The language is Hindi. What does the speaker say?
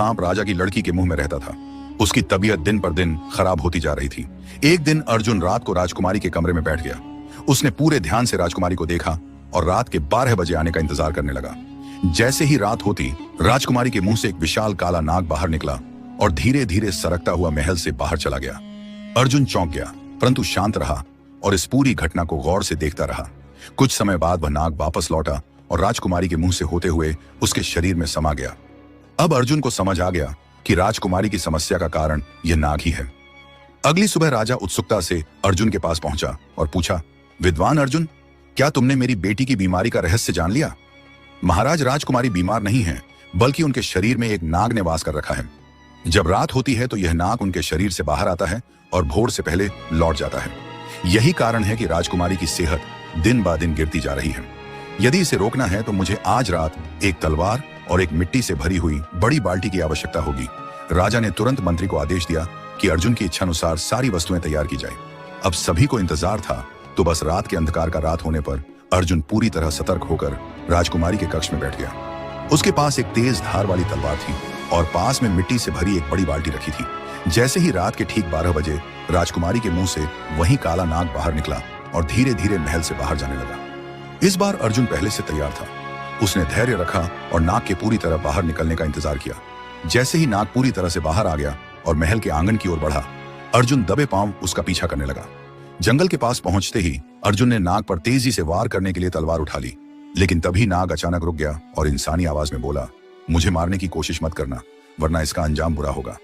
सांप राजा की लड़की के मुंह में रहता था। उसकी तबीयत दिन पर दिन खराब होती जा रही थी। एक दिन अर्जुन रात को राजकुमारी के कमरे में बैठ गया। उसने पूरे ध्यान से राजकुमारी को देखा और रात के 12 बजे आने का इंतजार करने लगा। जैसे ही रात होती, राजकुमारी के मुंह से एक विशाल काला नाग बाहर निकला और धीरे धीरे सरकता हुआ महल से बाहर चला गया। अर्जुन चौंक गया, परंतु शांत रहा और इस पूरी घटना को गौर से देखता रहा। कुछ समय बाद वह नाग वापस लौटा और राजकुमारी के मुंह से होते हुए उसके शरीर में समा गया। अब अर्जुन को समझ आ गया कि राजकुमारी की समस्या का कारण यह नाग ही है। अगली सुबह राजा उत्सुकता से अर्जुन के पास पहुंचा और पूछा, विद्वान अर्जुन, क्या तुमने मेरी बेटी की बीमारी का रहस्य जान लिया? महाराज, राजकुमारी बीमार नहीं है, बल्कि उनके शरीर में एक नाग ने वास कर रखा है। जब रात होती है तो यह नाग उनके शरीर से बाहर आता है और भोर से पहले लौट जाता है। यही कारण है कि राजकुमारी की सेहत दिन ब दिन गिरती जा रही है। यदि इसे रोकना है तो मुझे आज रात एक तलवार और एक मिट्टी से भरी हुई बड़ी बाल्टी की आवश्यकता होगी। राजा ने तुरंत मंत्री को आदेश दिया कि अर्जुन की इच्छा अनुसार सारी वस्तुएं तैयार की जाए। अब सभी को इंतजार था तो बस रात के अंधकार का रात होने पर अर्जुन पूरी तरह सतर्क होकर राजकुमारी के कक्ष में बैठ गया। उसके पास एक तेज धार वाली तलवार थी और पास में मिट्टी से भरी एक बड़ी बाल्टी रखी थी। जैसे ही रात के ठीक 12 बजे राजकुमारी के मुंह से वही काला नाग बाहर निकला और धीरे धीरे महल से बाहर जाने लगा। इस बार अर्जुन पहले से तैयार था। उसने धैर्य रखा और नाग के पूरी तरह बाहर निकलने का इंतजार किया। जैसे ही नाग पूरी तरह से बाहर आ गया और महल के आंगन की ओर बढ़ा, अर्जुन दबे पांव उसका पीछा करने लगा। जंगल के पास पहुंचते ही अर्जुन ने नाग पर तेजी से वार करने के लिए तलवार उठा ली, लेकिन तभी नाग अचानक रुक गया और इंसानी आवाज में बोला, मुझे मारने की कोशिश मत करना, वरना इसका अंजाम बुरा होगा।